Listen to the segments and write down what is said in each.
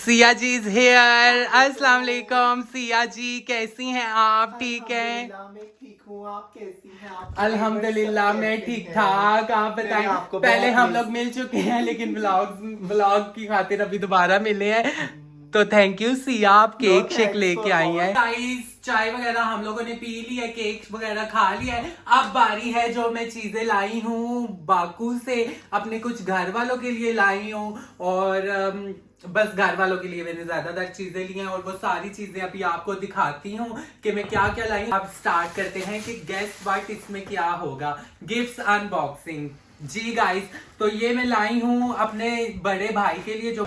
Siya ji is here. अस्सलाम वालेकुम। सिया जी कैसी हैं आप? ठीक है, मैं ठीक हूँ। आप कैसी हैं? आप अल्हम्दुलिल्लाह मैं ठीक ठाक। आप बताएं। आपको पहले बहुत हम लोग मिल चुके हैं लेकिन व्लॉग की खातिर अभी दोबारा मिले हैं। तो थैंक यू सिया, आप नो केक शेक थैंक्स लेके फॉर आई हैं। व्हाट। गाइस चाय वगैरह हम लोगों ने पी ली है, केक वगैरह खा लिया है। अब बारी है जो मैं चीजें लाई हूँ बाकू से, अपने कुछ घर वालों के लिए लाई हूँ और बस घर वालों के लिए मैंने ज्यादातर चीजें ली हैं और वो सारी चीजें अभी आपको दिखाती हूँ कि मैं क्या क्या लाई हूँ। अब स्टार्ट करते हैं कि गेस व्हाट इसमें क्या होगा। Gifts unboxing. जी गाइस, तो ये मैं लाई हूँ अपने बड़े भाई के लिए जो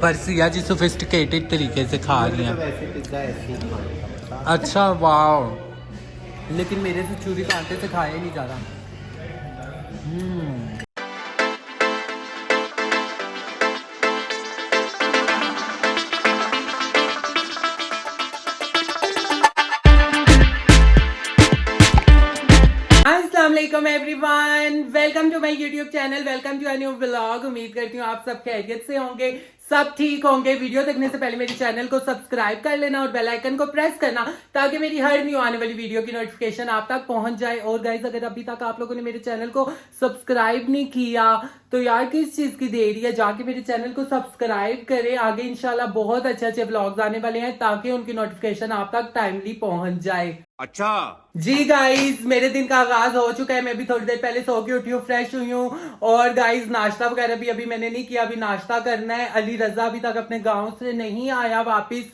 पर सिया जी सोफिस्टिकेटेड तरीके से खा रही हैं। वैसे पिज्जा ऐसे ही खाना था। अच्छा वाह, लेकिन मेरे से छुरी कांटे से खाया ही नहीं जा रहा। अस्सलाम वालेकुम everyone, welcome to my YouTube channel, welcome to a new vlog. उम्मीद करती हूँ आप सब खैरियत से होंगे, सब ठीक होंगे। वीडियो देखने से पहले मेरे चैनल को सब्सक्राइब कर लेना और बेल आइकन को प्रेस करना ताकि मेरी हर न्यू आने वाली वीडियो की नोटिफिकेशन आप तक पहुंच जाए। और गाइस, अगर अभी तक आप लोगों ने मेरे चैनल को सब्सक्राइब नहीं किया तो यार किस चीज की देरी है, जाके मेरे चैनल को सब्सक्राइब करें। आगे इंशाल्लाह बहुत अच्छे अच्छे व्लॉग्स आने वाले हैं ताकि उनकी नोटिफिकेशन आप तक टाइमली पहुंच जाए। अच्छा जी गाइस, मेरे दिन का आगाज हो चुका है। मैं भी थोड़ी देर पहले सो के उठी हूँ, फ्रेश हुई हूँ। और गाइस नाश्ता वगैरह भी अभी मैंने नहीं किया, अभी नाश्ता करना है। अली रजा अभी तक अपने गांव से नहीं आया वापस,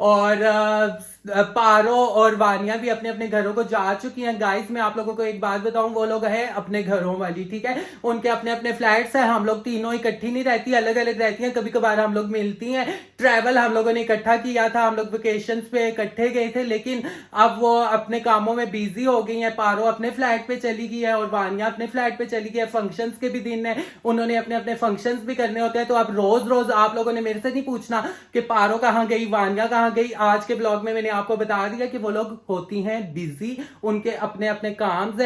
और पारो और वानिया भी अपने अपने घरों को जा चुकी हैं। गाइस मैं आप लोगों को एक बात बताऊं, वो लोग हैं अपने घरों वाली, ठीक है। उनके अपने अपने फ्लैट्स हैं, हम लोग तीनों इकट्ठी नहीं रहती, अलग अलग रहती हैं। कभी कभार हम लोग मिलती हैं। ट्रैवल हम लोगों ने इकट्ठा किया था, हम लोग वेकेशन पे इकट्ठे गए थे, लेकिन अब वो अपने कामों में बिजी हो गई है। पारो अपने फ्लैट पे चली गई है और वानिया अपने फ्लैट पे चली गई है। फंक्शंस के भी दिन है, उन्होंने अपने अपने फंक्शंस भी करने होते हैं। तो अब रोज रोज आप लोगों ने मेरे से नहीं पूछना कि पारो कहाँ गई, वानिया कहाँ गई। आज के ब्लॉग में मैंने आपको बता दिया कि वो लोग होती हैं बिजी, उनके अपने अपने काम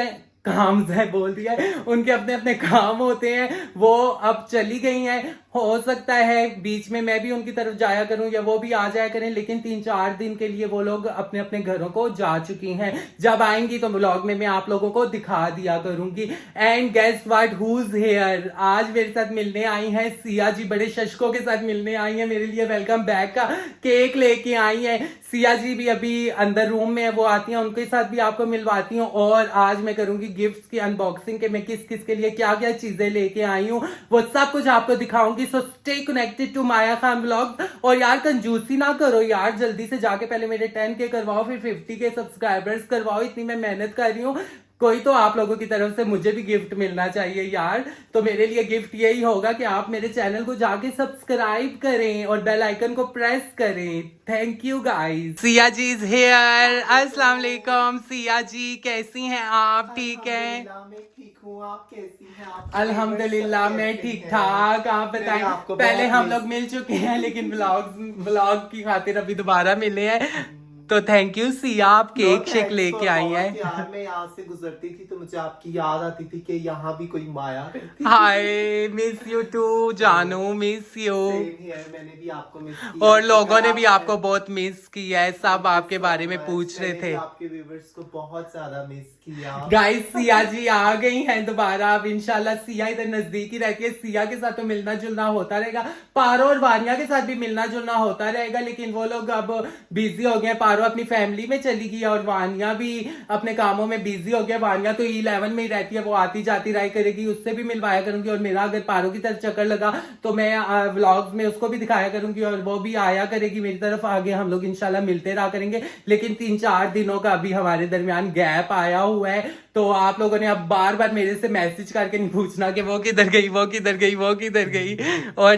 है बोल दिया है, उनके अपने अपने काम होते हैं। वो अब चली गई हैं। हो सकता है बीच में मैं भी उनकी तरफ जाया करूं या वो भी आ जाया करें, लेकिन 3-4 दिन के लिए वो लोग अपने अपने घरों को जा चुकी हैं। जब आएंगी तो ब्लॉग में मैं आप लोगों को दिखा दिया करूंगी। And guess what, who's here. आज मेरे साथ मिलने आई हैं सिया जी, बड़े शशकों के साथ मिलने आई हैं, मेरे लिए वेलकम बैक का केक लेके आई हैं। सिया जी भी अभी अंदर रूम में है, वो आती हैं, उनके साथ भी आपको मिलवाती हूँ। और आज मैं करूंगी गिफ्ट्स की अनबॉक्सिंग के मैं किस किस के लिए क्या क्या चीजें लेके आई हूँ, वो सब कुछ आपको दिखाऊंगी। So stay connected to Maya Khan vlog. और यार कंजूसी ना करो यार, जल्दी से जाके पहले मेरे 10K करवाओ, फिर 50K सब्सक्राइबर्स करवाओ। इतनी मैं मेहनत कर रही हूँ, कोई तो आप लोगों की तरफ से मुझे भी गिफ्ट मिलना चाहिए यार। तो मेरे लिए गिफ्ट यही होगा कि आप मेरे चैनल को जाके सब्सक्राइब करें और बेल आइकन को प्रेस करें। Thank you guys. Siya ji is here. अस्सलाम वालेकुम। सिया जी कैसी हैं आप? ठीक है, मैं ठीक हूँ। आप कैसी हैं? आप अल्हम्दुलिल्लाह मैं ठीक ठाक। आप बताएं। आपको पहले बहुत हम लोग मिल चुके हैं लेकिन व्लॉग की खातिर अभी दोबारा मिले हैं। तो थैंक यू सिया, आप नो केक शेक थैंक्स लेके फॉर आई व्हाट। हैं। यार मैं यहाँ से गुजरती थी तो मुझे आपकी याद आती थी कि यहाँ भी कोई माया रहती। हाय, मिस यू टू जानू, मिस यू। सेम हियर, मैंने भी आपको मिस किया। और लोगों शुक्र ने भी आप आपको बहुत मिस किया है, सब आपके बारे में पूछ रहे मैंने थे। भी आपके व्यूवर्स को बहुत ज्यादा मिस किया। गाइस सिया जी आ गई हैं दोबारा। अब इंशाल्लाह सिया इधर नजदीक ही रहती है, सिया के साथ तो मिलना जुलना होता रहेगा, पारो और वानिया के साथ भी मिलना जुलना होता रहेगा। लेकिन वो लोग अब बिजी हो गए, पारो अपनी फैमिली में चली गई और वानिया भी अपने कामों में बिजी हो गया। वानिया तो E11 में ही रहती है, वो आती जाती रहा करेगी, उससे भी मिलवाया करूंगी। और मेरा अगर पारो की तरफ चक्कर लगा तो मैं व्लॉग्स में उसको भी दिखाया करूंगी और वो भी आया करेगी मेरी तरफ। आगे हम लोग इंशाल्लाह मिलते रहा करेंगे। लेकिन 3-4 दिनों का अभी हमारे दरमियान गैप आया हुआ है, तो आप लोगों ने अब बार बार मेरे से मैसेज करके नहीं पूछना कि वो किधर गई, वो किधर गई, वो किधर गई। और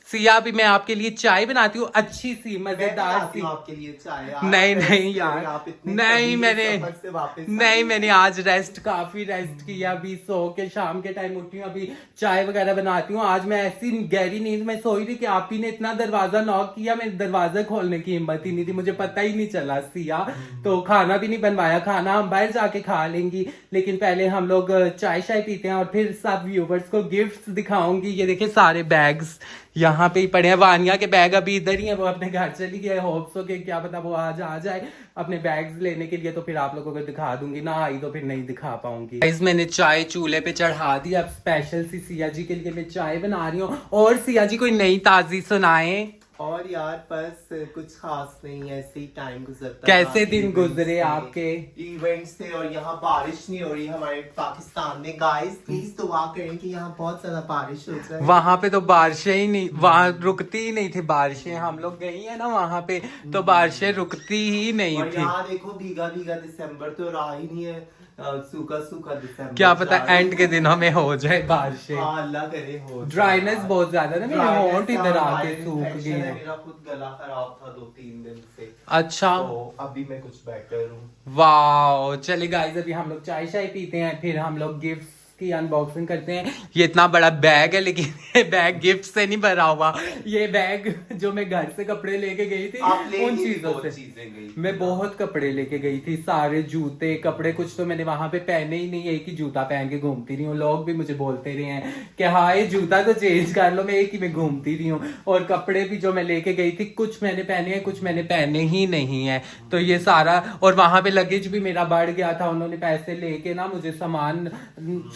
सिया भी मैं आपके लिए चाय बनाती हूँ, अच्छी सी मजेदार सी। आपके लिए चाय। नहीं नहीं यार, आप इतने नहीं तगड़ी सफर से वापस नहीं मैंने आज काफी रेस्ट किया। अभी सो के शाम के टाइम उठी हूँ, अभी चाय वगैरह बनाती हूँ। आज मैं ऐसी गहरी नींद में सोई थी कि आप ही ने इतना दरवाजा नॉक किया, मेरे दरवाजा खोलने की हिम्मत ही नहीं थी, मुझे पता ही नहीं चला सिया। तो खाना भी नहीं बनवाया, खाना हम बाहर जाके खा लेंगे। देंगी, लेकिन पहले हम लोग चाय शाय पीते हैं और फिर सब व्यूवर्स को गिफ्ट्स दिखाऊंगी। ये देखिए सारे बैग्स यहाँ पे ही पड़े हैं। वानिया के बैग अभी इधर ही है, वो अपने घर चली गई है। होप्स हो के क्या पता वो आज आ जाए अपने बैग्स लेने के लिए, तो फिर आप लोगों को दिखा दूंगी। ना आई तो फिर नहीं दिखा पाऊंगी। गाइस मैंने चाय चूल्हे पे चढ़ा दी। अब स्पेशल सी सिया जी के लिए मैं चाय बना रही हूँ। और सिया जी कोई नई ताजी सुनाए। और यार बस कुछ खास नहीं, ऐसे ही टाइम गुजरता। कैसे दिन गुजरे आपके? इवेंट्स थे और यहाँ बारिश नहीं हो रही हमारे पाकिस्तान में। गाइस प्लीज दुआ करें कि यहाँ बहुत ज्यादा बारिश हो जाए। वहां पे तो बारिशें ही नहीं, वहां रुकती ही नहीं थी बारिशें। हम लोग गई है ना वहां पे, तो बारिशें रुकती ही नहीं और थी। यहाँ देखो भीगा भीगा दिसंबर तो रहा ही नहीं है, सूखा सूखा दिसंबर। क्या पता एंड के दिनों में हो जाए बारिशें। हाँ अल्लाह करे हो। ड्राइनेस बहुत ज्यादा ना, मेरे होंठ इधर आके सूख गए हैं। मेरा खुद गला खराब था 2-3 दिन से। अच्छा तो अभी मैं कुछ बेटर हूँ। वाओ। चलिए गाइस अभी हम लोग चाय शाय पीते हैं, फिर हम लोग गिफ्ट्स की अनबॉक्सिंग करते हैं। ये इतना बड़ा बैग है, लेकिन ये बैग गिफ्ट से नहीं भरा हुआ। ये बैग जो मैं घर से कपड़े लेके गई थी उन चीजों से। मैं बहुत कपड़े लेके गई थी, सारे जूते कपड़े। कुछ तो मैंने वहां पे पहने ही नहीं, एक ही जूता पहन के घूमती रही हूँ। लोग भी मुझे बोलते रहे हैं कि हाँ ये जूता तो चेंज कर लो, मैं एक ही में घूमती रही हूँ। और कपड़े भी जो मैं लेके गई थी, कुछ मैंने पहने हैं, कुछ मैंने पहने ही नहीं है। तो ये सारा, और वहां पे लगेज भी मेरा बढ़ गया था। उन्होंने पैसे लेके ना मुझे सामान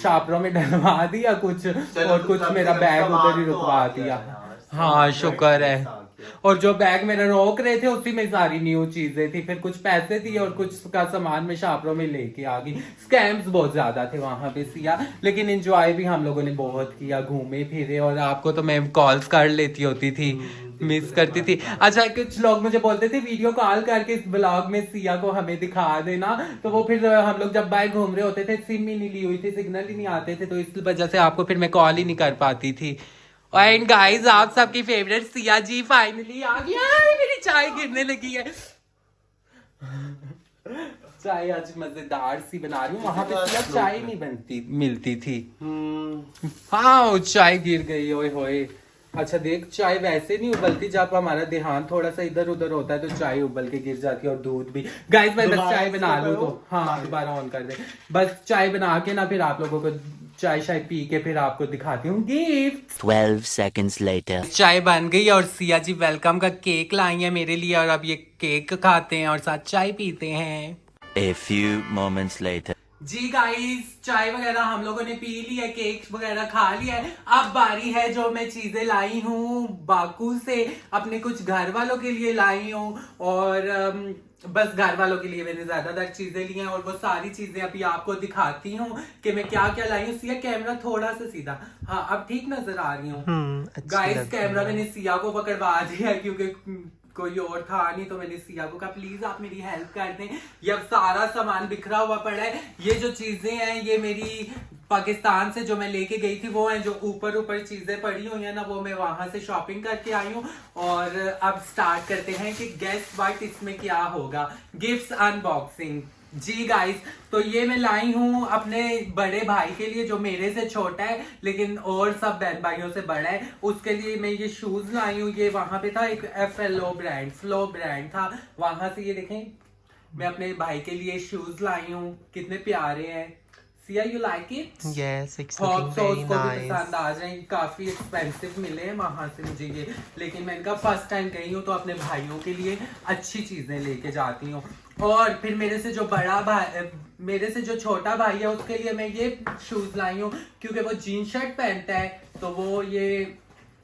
छापरों में डलवा दिया कुछ, और कुछ मेरा बैग उधर ही रुकवा दिया। हाँ शुक्र है। और जो बैग मेरा रोक रहे थे उसी में सारी न्यू चीजें थी। फिर कुछ पैसे दिए और कुछ का सामान में शापरों में लेके आ गई। स्कैम्स बहुत ज्यादा थे वहां पे सिया, लेकिन एंजॉय भी हम लोगों ने बहुत किया, घूमे फिरे। और आपको तो मैं कॉल्स कर लेती होती थी, मिस करती थी। अच्छा कुछ लोग मुझे बोलते थे वीडियो कॉल करके इस ब्लॉग में सिया को हमें दिखा देना, तो वो फिर हम लोग जब बाइक घूम रहे होते थे, सिम ही नहीं ली हुई थी, सिग्नल ही नहीं आते थे, तो इस वजह से आपको फिर मैं कॉल ही नहीं कर पाती थी। एंड गाइस आप सबकी फेवरेट सिया जी फाइनली आ गई। मेरी चाय गिरने लगी है। चाय आज मजेदार सी बना रही हूँ। वहां पे सिया चाय नहीं बनती मिलती थी। हाँ चाय गिर गई, ओए होए। अच्छा देख चाय वैसे नहीं उबलती, जब हमारा ध्यान थोड़ा सा इधर उधर होता है तो चाय उबल के गिर जाती है। और दूध भी। गाइस मैं बस चाय बना लूँ तो हाँ दोबारा ऑन कर दे। बस चाय बना के ना फिर आप लोगों को चाय शाय पी के फिर आपको दिखाती हूँ गिफ्ट। 12 seconds later. चाय बन गई और सिया जी वेलकम का केक लाई है मेरे लिए, और अब ये केक खाते हैं और साथ चाय पीते हैं। A few moments later. जी गाइस चाय वगैरह हम लोगों ने पी ली है, केक वगैरह खा लिया है। अब बारी है जो मैं चीजें लाई हूँ बाकू से, अपने कुछ घर वालों के लिए लाई हूँ। और बस घर वालों के लिए मैंने ज्यादातर चीजें ली हैं, और वो सारी चीजें अभी आपको दिखाती हूँ कि मैं क्या क्या लाई हूँ। सिया कैमरा थोड़ा सा सीधा, हाँ अब ठीक नजर आ रही हूँ। गाइस कैमरा मैंने सिया को पकड़वा दिया क्योंकि कोई और था नहीं, तो मैंने सिया को कहा प्लीज आप मेरी हेल्प कर दें। ये अब सारा सामान बिखरा हुआ पड़ा है। ये जो चीजें हैं ये मेरी पाकिस्तान से जो मैं लेके गई थी वो है, जो ऊपर ऊपर चीजें पड़ी हुई है ना वो मैं वहां से शॉपिंग करके आई हूँ। और अब स्टार्ट करते हैं कि गेस व्हाट इसमें क्या होगा, गिफ्ट्स अनबॉक्सिंग। जी गाइस तो ये मैं लाई हूँ अपने बड़े भाई के लिए जो मेरे से छोटा है लेकिन और सब बहन भाइयों से बड़ा है, उसके लिए मैं ये शूज लाई हूँ। ये वहां पे था एक FLO ब्रांड, फ्लो ब्रांड था, वहां से ये देखें मैं अपने भाई के लिए शूज लाई हूँ। कितने प्यारे हैं। Siya you like it? Yes, it's hope looking so very उसको भी nice. पसंद आ जाए। काफी एक्सपेंसिव मिले हैं वहां से मुझे ये, लेकिन मैं इनका फर्स्ट टाइम गई हूँ तो अपने भाइयों के लिए अच्छी चीजें लेके जाती हूँ। और फिर मेरे से जो बड़ा भाई, मेरे से जो छोटा भाई है उसके लिए मैं ये शूज लाई हूँ क्योंकि वो जीन शर्ट पहनता है तो वो ये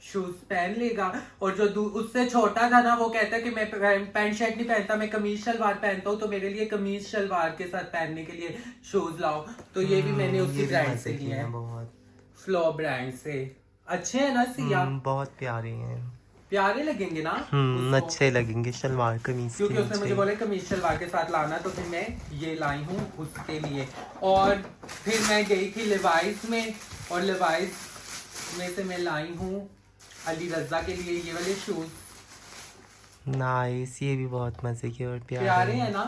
शूज पहन लेगा। और जो उससे छोटा था ना वो कहता है कि मैं पैंट शर्ट नहीं पहनता, मैं कमीज शलवार पहनता हूँ, तो मेरे लिए कमीज शलवार के साथ पहनने के लिए शूज लाओ। तो ये भी मैंने उसी ब्रांड से लिए हैं, फ्लो ब्रांड से। अच्छे हैं ना सिया? बहुत प्यारे हैं। प्यारे लगेंगे ना? अच्छे लगेंगे शलवार कमीज, क्योंकि उसने मुझे बोला कमीज शलवार के साथ लाना, तो फिर मैं ये लाई हूँ उसके लिए। और फिर मैं गई थी लिवाइस में, और लिवाइस में से मैं लाई हूँ अली रजा के लिए ये वाले शूज। नाइस, ये भी बहुत मजे के और प्यारे हैं ना?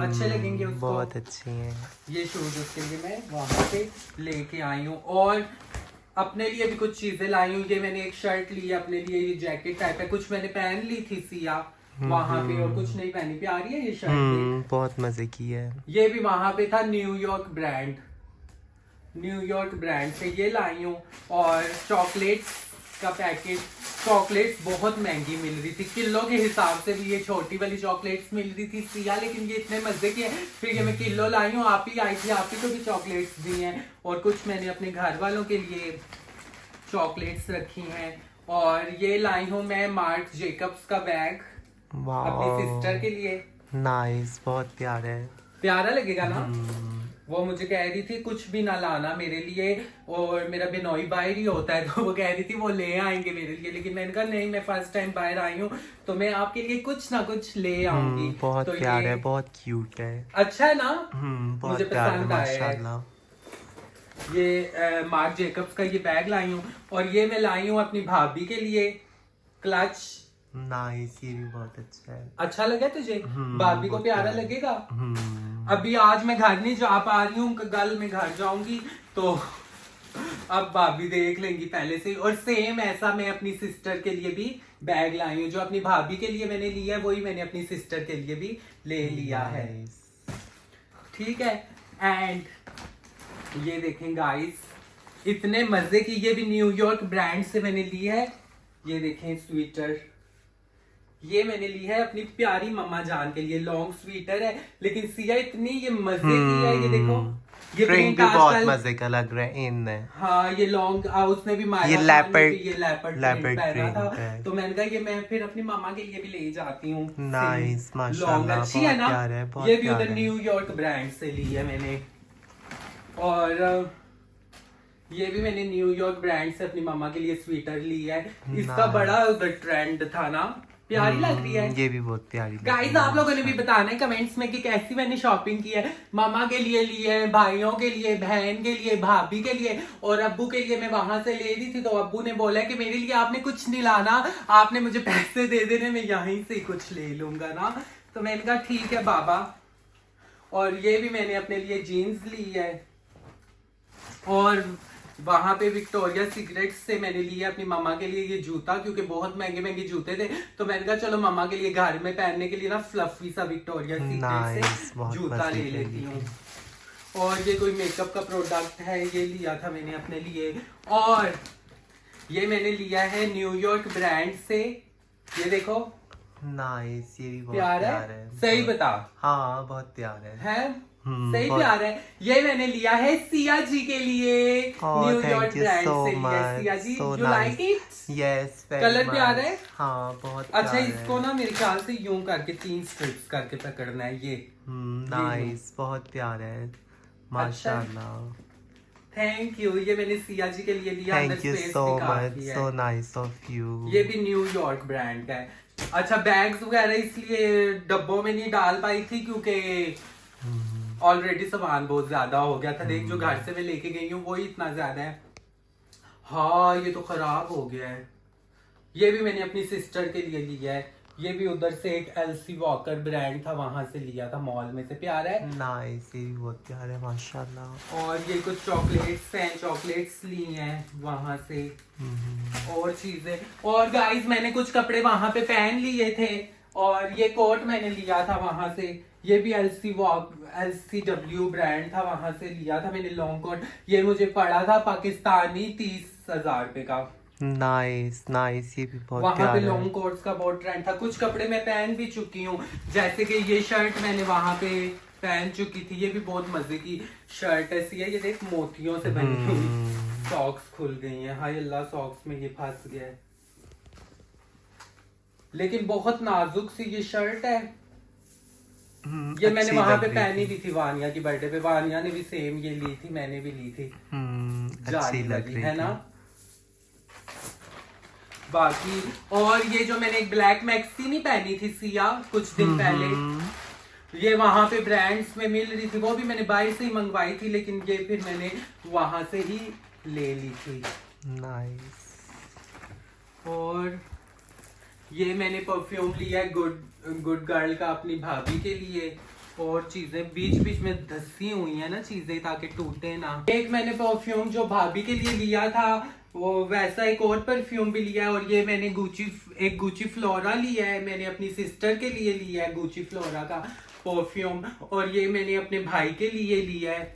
अच्छे लगेंगे उसको, बहुत अच्छे हैं ये शूज। उसके लिए मैं वहां से लेके आई हूँ। और अपने लिए भी कुछ चीजें लाई हूँ। ये मैंने एक शर्ट ली है अपने लिए, ये जैकेट टाइप है, कुछ मैंने पहन ली थी सिया वहां पे, और कुछ नहीं पहनी। प्यारी है ये शर्ट। बहुत मजे की है। ये भी वहां पे था, न्यूयॉर्क ब्रांड से ये लाई हूँ। और चॉकलेट्स का पैकेट, चॉकलेट्स बहुत महंगी मिल रही थी, किलो के हिसाब से भी ये छोटी वाली चॉकलेट्स मिल रही थी सिया, लेकिन ये इतने मजे की है, फिर ये मैं किलो लाई हूँ। आप ही आई थी, आप ही को भी चॉकलेट्स दी हैं, और कुछ मैंने अपने घर वालों के लिए चॉकलेट्स रखी हैं। और ये लाई हूँ मैं मार्क जेकब्स का बैग अपनी सिस्टर के लिए। नाइस, बहुत प्यारा है। प्यारा लगेगा ना। वो मुझे कह रही थी कुछ भी ना लाना मेरे लिए, और मेरा बिनोई बाहर ही होता है, तो वो कह रही थी वो ले आएंगे मेरे लिए, लेकिन मैंने कहा नहीं, मैं फर्स्ट टाइम बाहर आई हूँ तो मैं आपके लिए कुछ ना कुछ ले आऊंगी। बहुत तो प्यारा है, बहुत क्यूट है। अच्छा है ना। बहुत मुझे प्यारा है, पसंद आया है। माशाल्लाह। ये मार्क जेकब्स का ये बैग लाई हूँ, और ये मैं लाई हूँ अपनी भाभी के लिए क्लच। नाइस, ये भी बहुत अच्छा है। अच्छा लगा तुझे? भाभी को बहुत प्यारा प्यारा। लगेगा। अभी आज मैं घर नहीं जा पा रही हूँ, कल मैं घर जाऊंगी, तो अब भाभी देख लेंगी पहले से। और सेम ऐसा मैं अपनी सिस्टर के लिए भी बैग लाई हूँ, जो अपनी भाभी के लिए मैंने लिया है वही मैंने अपनी सिस्टर के लिए भी ले लिया है। ठीक है। एंड ये देखें गाइस, इतने मजे की, ये भी न्यूयॉर्क ब्रांड से मैंने ली है। ये देखें स्वेटर, ये मैंने ली है अपनी प्यारी मम्मा जान के लिए। लॉन्ग स्वेटर है, लेकिन सिया इतनी ये मजे की है। ये देखो, ये प्रिंट भी बहुत मजे का लग रहा है इन। हाँ, ये लॉन्ग, उसने भी माया ये खान ने लेपर्ड, भी ये लेपर्ड पहना था, तो मैंने कहा ये मैं फिर अपनी मामा के लिए भी ले जाती हूँ। नाइस, लॉन्ग माशाल्लाह, अच्छी है ना। बहुत प्यारा है, बहुत ये भी प्यारा उधर है। न्यूयॉर्क ब्रांड से ली है मैंने। और ये भी मैंने न्यूयॉर्क ब्रांड से अपनी मामा के लिए स्वेटर लिया है। इसका बड़ा उधर ट्रेंड था ना, प्यारी लग रही है। ये भी बहुत प्यारी। गाइस, आप लोगों ने भी बताना है कमेंट्स में कि कैसी मैंने शॉपिंग की है। मामा के लिए ली है, भाइयों के लिए, बहन के लिए, भाभी के लिए, और अब्बू के लिए मैं वहां से ले रही थी, तो अब्बू ने बोला कि मेरे लिए आपने कुछ नहीं लाना, आपने मुझे पैसे दे देने, मैं यहीं से कुछ ले लूंगा ना। तो मैंने कहा ठीक है बाबा। और ये भी मैंने अपने लिए जीन्स ली है। और वहां पे विक्टोरिया सीक्रेट्स से मैंने लिया अपनी मामा के लिए ये जूता, क्योंकि बहुत महंगे महंगे जूते थे, तो मैंने कहा चलो मामा के लिए घर में पहनने के लिए ना फ्लफी सा विक्टोरिया सीक्रेट से जूता ले लेती हूँ। और ये कोई मेकअप का प्रोडक्ट है, ये लिया था मैंने अपने लिए। और ये मैंने लिया है न्यूयॉर्क ब्रांड से, ये देखो। नाइस, ये भी बहुत प्यार है। सही बता। हाँ, बहुत प्यार है। सही प्यार है। ये मैंने लिया है सिया जी के लिए, न्यूयॉर्क ब्रांड से लिया है। Siya ji, you like it? Yes, colour प्यार है। हाँ, बहुत अच्छा, इसको ना मेरे ख्याल से यूं करके 3 स्ट्रिप्स करके पकड़ना है। ये नाइस, बहुत प्यार है, माशाल्लाह। Thank you. ये मैंने सिया जी के लिए लिया। Thank you so much, so nice of you. ये भी न्यूयॉर्क ब्रांड का है। अच्छा, बैग्स वगैरह इसलिए डब्बों में नहीं डाल पाई थी, क्योंकि ऑलरेडी सामान बहुत ज्यादा हो गया था। देख, जो घर से मैं लेके गई हूँ वो ही इतना ज्यादा है। हाँ, ये तो खराब हो गया है। ये भी मैंने अपनी सिस्टर के लिए लिया है। ये भी उधर से एक एलसी वॉकर ब्रांड था, वहां से लिया था, मॉल में से। प्यारा है। नाइस, ये भी बहुत प्यारा है, माशाल्लाह। और ये कुछ चॉकलेट्स हैं, चॉकलेट्स ली हैं वहां से। और चीजें, और गाइस मैंने कुछ कपड़े वहां पे पहन लिए थे, और ये कोट मैंने लिया था वहां से। ये भी LCW ब्रांड था, वहां से लिया था मैंने लॉन्ग कोट। ये मुझे पड़ा था पाकिस्तानी 30,000 रुपए का। नाइस नाइस, ये भी बहुत वहां प्यारा पे है। लॉन्ग कोट्स का बहुत ट्रेंड था। कुछ कपड़े मैं पहन भी चुकी हूँ, जैसे कि ये शर्ट मैंने वहां पे पहन चुकी थी। ये भी बहुत मजे की शर्ट ऐसी है। ये देख, मोतियों से बनी हुई। सॉक्स खुल गई हैं, हाय अल्लाह, सॉक्स में ये फंस गया है। लेकिन बहुत नाजुक सी ये शर्ट है। ये मैंने वहां पे पहनी भी थी वानिया की बर्थडे पे। वानिया ने भी सेम ये ली थी, मैंने भी ली थी। अच्छी लग रही है ना। बाकी और ये जो मैंने एक ब्लैक मैक्सी नहीं पहनी थी सिया कुछ दिन पहले, ये वहां पे ब्रांड्स में मिल रही थी, वो भी मैंने बाहर से ही मंगवाई थी, लेकिन ये फिर मैंने वहां से ही ले ली थी। नाइस। और ये मैंने परफ्यूम लिया है गुड गर्ल का अपनी भाभी के लिए। और चीजें बीच बीच में धसी हुई है ना चीजें, ताकि टूटे ना। एक मैंने परफ्यूम जो भाभी के लिए लिया था वो वैसा एक और परफ्यूम भी लिया है। और ये मैंने गुची फ्लोरा लिया है, मैंने अपनी सिस्टर के लिए लिया है गुची फ्लोरा का परफ्यूम। और ये मैंने अपने भाई के लिए लिया है,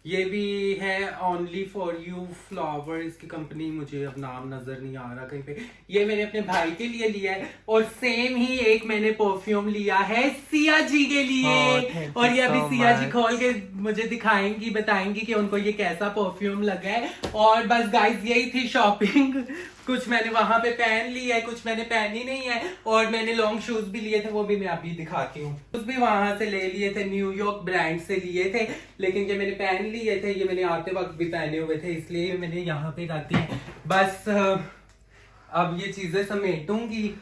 ये भी है ओनली फॉर यू फ्लावर, इसकी कंपनी मुझे अब नाम नजर नहीं आ रहा कहीं पे। ये मैंने अपने भाई के लिए लिया है। और सेम ही एक मैंने परफ्यूम लिया है सिया जी के लिए। और ये अभी सिया जी खोल के मुझे दिखाएंगी, बताएंगी कि उनको ये कैसा परफ्यूम लगा है। और बस गाइस यही थी शॉपिंग। कुछ मैंने वहां पे पहन ली है, कुछ मैंने पहनी नहीं है। और मैंने लॉन्ग शूज भी लिए थे, वो भी मैं अभी दिखाती हूँ। शूज भी वहां से ले लिए थे, न्यूयॉर्क ब्रांड से लिए थे, लेकिन ये मैंने पहन लिए थे, ये मैंने आते वक्त भी पहने हुए थे, इसलिए मैंने यहाँ पे रख दिए। बस अब ये चीजें समेटूंगी।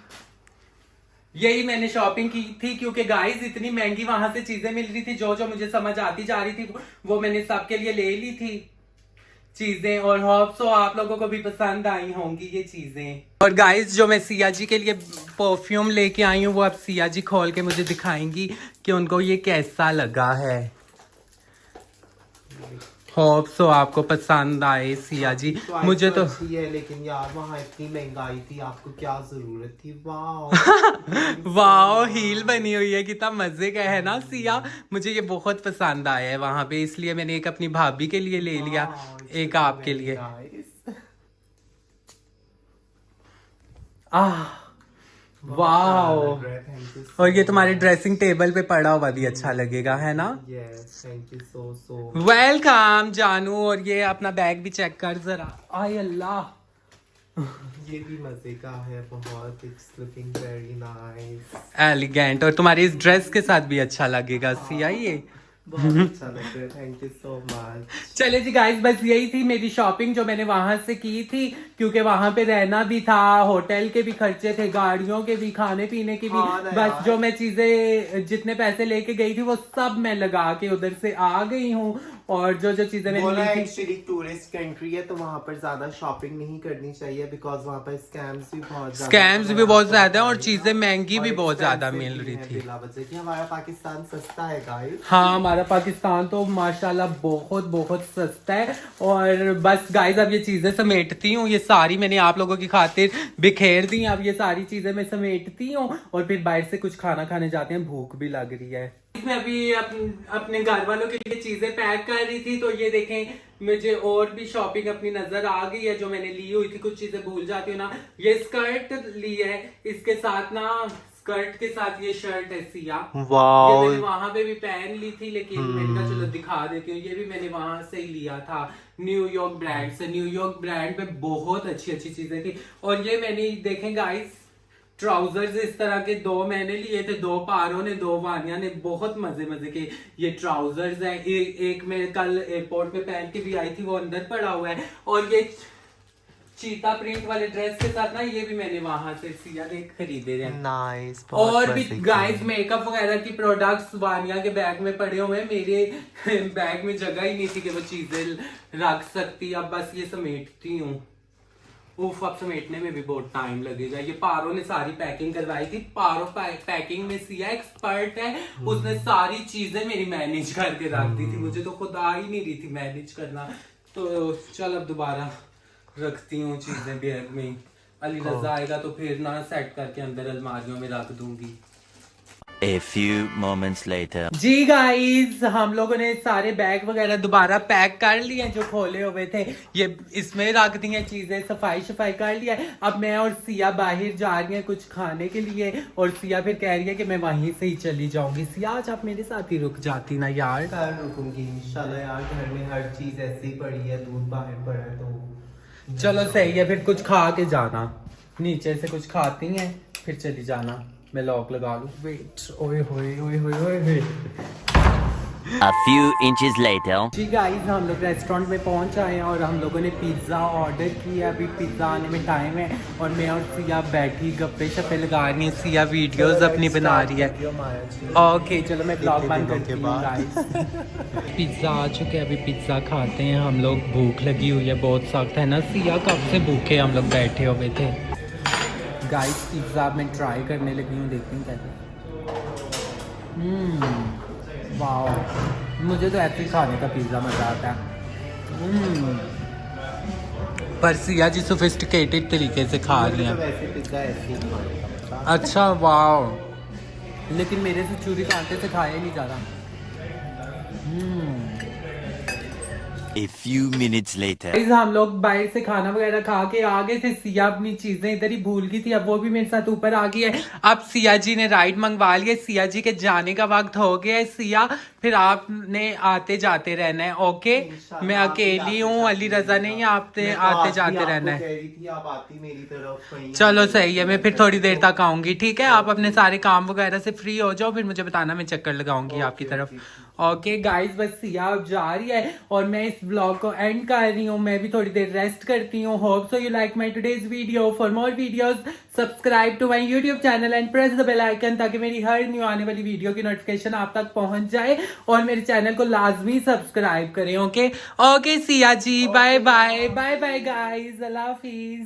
यही मैंने शॉपिंग की थी, क्योंकि गाइस इतनी महंगी वहां से चीजें मिल रही थी, जो जो मुझे समझ आती जा रही थी वो मैंने सबके लिए ले ली थी चीजें। और होप सो आप लोगों को भी पसंद आई होंगी ये चीजें। और गाइस जो मैं सिया जी के लिए परफ्यूम लेके आई हूँ, वो अब सिया जी खोल के मुझे दिखाएंगी कि उनको ये कैसा लगा है। होप सो आपको पसंद आए सिया जी। मुझे तो अच्छी है, लेकिन यार वहाँ इतनी महंगाई थी, आपको क्या जरूरत थी। वाह वाह, हील बनी हुई है, कितना मजे का है ना सिया। मुझे ये बहुत पसंद आया है वहां पे, इसलिए मैंने एक अपनी भाभी के लिए ले लिया, एक आपके लिए। वाह, और ये तुम्हारे ड्रेसिंग टेबल पे पड़ा हुआ भी अच्छा लगेगा, है ना। थैंक यू सो वेलकम जानू। और ये अपना बैग भी चेक कर जरा। आय अल्लाह, ये भी मजे का है बहुत। It's looking very nice, elegant. और तुम्हारी इस ड्रेस के साथ भी अच्छा लगेगा सिया ये। बहुत अच्छा लग रहा है। Thank you so much. चले जी गाइस, बस यही थी मेरी शॉपिंग जो मैंने वहां से की थी, क्योंकि वहां पे रहना भी था, होटल के भी खर्चे थे, गाड़ियों के भी, खाने पीने के भी। बस जो मैं चीजें जितने पैसे लेके गई थी वो सब मैं लगा के उधर से आ गई हूँ। और जो जो चीजें मैंने ली थी, एक्चुअली टूरिस्ट कंट्री है तो वहाँ पर ज्यादा शॉपिंग नहीं करनी चाहिए, बिकॉज वहाँ पर स्कैम्स भी बहुत ज्यादा और चीजें महंगी भी बहुत ज्यादा मिल रही थी। कि हमारा पाकिस्तान सस्ता है गाइस। हाँ, हमारा पाकिस्तान तो माशाल्लाह बहुत बहुत सस्ता है। और बस गाइस अब ये चीजें समेटती हूँ, ये सारी मैंने आप लोगों की खातिर बिखेर दी। अब ये सारी चीजें मैं समेटती हूँ और फिर बाहर से कुछ खाना खाने जाते हैं, भूख भी लग रही है। मैं अभी अपने घर वालों के लिए चीजें पैक कर रही थी, तो ये देखें मुझे और भी शॉपिंग अपनी नजर आ गई है जो मैंने ली हुई थी। कुछ चीजें भूल जाती हूँ ना। ये स्कर्ट ली है, इसके साथ ना स्कर्ट के साथ ये शर्ट है सिया। ये मैंने वहां पे भी पहन ली थी, लेकिन मैंने कहा चलो दिखा देती हूँ। ये भी मैंने वहां से ही लिया था, न्यूयॉर्क ब्रांड से। न्यूयॉर्क ब्रांड पे बहुत अच्छी अच्छी चीजें थी। और ये मैंने देखें गाइस, ट्राउजर्स इस तरह के 2 मैंने लिए थे, 2 पारों ने, 2 वानिया ने, बहुत मजे मजे के ये ट्राउजर्स हैं। एक मैं कल एयरपोर्ट पे पहन के भी आई थी, वो अंदर पड़ा हुआ है। और ये चीता प्रिंट वाले ड्रेस के साथ ना, ये भी मैंने वहां से सिया के खरीदे हैं। नाइस। और भी गाइस मेकअप वगैरह की प्रोडक्ट्स वानिया के बैग में पड़े हुए हैं। मेरे बैग में जगह ही नहीं थी कि वो चीजें रख सकती। अब बस ये समेटती हूँ। उफ, अब समेटने में भी बहुत टाइम लगेगा। ये पारो ने सारी पैकिंग करवाई थी। पारो पैकिंग में सिया एक्सपर्ट है, उसने सारी चीजें मेरी मैनेज करके रख दी थी। मुझे तो खुद आ ही नहीं रही थी मैनेज करना। तो चल अब दोबारा रखती हूँ चीजें बैग में। अली रजा आएगा तो फिर ना सेट करके अंदर अलमारियों में रख दूंगी। A few moments later. जी गाइस, हम लोगों ने सारे बैग वगैरह दोबारा पैक कर लिए जो खोले हुए थे। ये इसमें रख दी हैं चीजें, सफाई कर लिया। अब मैं और सिया बाहर जा रही हैं कुछ खाने के लिए। और सिया फिर कह रही है कि मैं वहीं से ही चली जाऊंगी। सिया आज आप मेरे साथ ही रुक जाती ना यार। कल रुकूंगी इंशाल्लाह यार। घर में हर चीज ऐसी पड़ी है, दूध बाहर पड़ा है तो चलो सही है, फिर कुछ खा के जाना। नीचे से कुछ खाती हैं फिर चली जाना। मैं लॉक लगा लूं। वेट, ओए होए ओए होए ओए। A few inches later. जी गाइस, हम लोग रेस्टोरेंट में पहुंच आए हैं और हम लोगों ने पिज्ज़ा ऑर्डर किया। अभी पिज्ज़ा आने में टाइम है और मैं और सिया बैठी गप्पे शप्पे लगा रही हैं। सिया वीडियोस अपनी बना रही है। ओके चलो मैं ब्लॉग बंद करती हूँ गाइस। पिज्ज़ा आ चुके हैं, अभी पिज्ज़ा खाते हैं हम लोग। भूख लगी हुई है बहुत सख्त, है ना सिया? कब से भूखे हम लोग बैठे हुए थे। गाइस पिज्ज़ा मैं ट्राई करने लगी हूँ, देखती हूँ कैसे। वाह, मुझे तो ऐसे ही खाने का पिज़्ज़ा मज़ा आता है। पर सिया जी सोफिस्टिकेटेड तरीके से खा रही तो हैं। वैसे पिज्जा ऐसे ही खाने का पता। अच्छा वाओ, लेकिन मेरे से छुरी कांटे से खाया ही नहीं जा रहा। A few minutes later. Guys, हम लोग बाहर से खाना वगैरह खा के आ गए थे। सिया अपनी चीजें इधर ही भूल गई थी, अब वो भी मेरे साथ ऊपर आ गई है। अब सिया जी ने राइड मंगवा लिया, सिया जी के जाने का वक्त हो गया है। सिया फिर आपने आते जाते रहना है, ओके? इंशाल्लाह मैं आप भी अकेली आते हूँ, जाते अली रजा नहीं है, आपने मैं तो आते आज जाते भी रहना आपको है। कह रही थी, आप आती मेरी तरफ वहीं चलो आते सही है, मैं फिर थोड़ी देर तक आऊंगी, ठीक है? आप अपने सारे काम वगैरह से फ्री हो जाओ, फिर मुझे बताना, मैं चक्कर लगाऊंगी आपकी तरफ। ओके गाइस, बस सिया अब जा रही है और मैं इस ब्लॉग को एंड कर रही हूँ। मैं भी थोड़ी देर रेस्ट करती हूँ। Hope so you like my today's video. For more videos subscribe to my YouTube channel and press the bell icon, ताकि मेरी हर न्यू आने वाली वीडियो की नोटिफिकेशन आप तक पहुंच जाए। और मेरे चैनल को लाजमी सब्सक्राइब करें, okay? Okay Siya ji, bye bye, bye bye guys, अल्लाह हाफिज।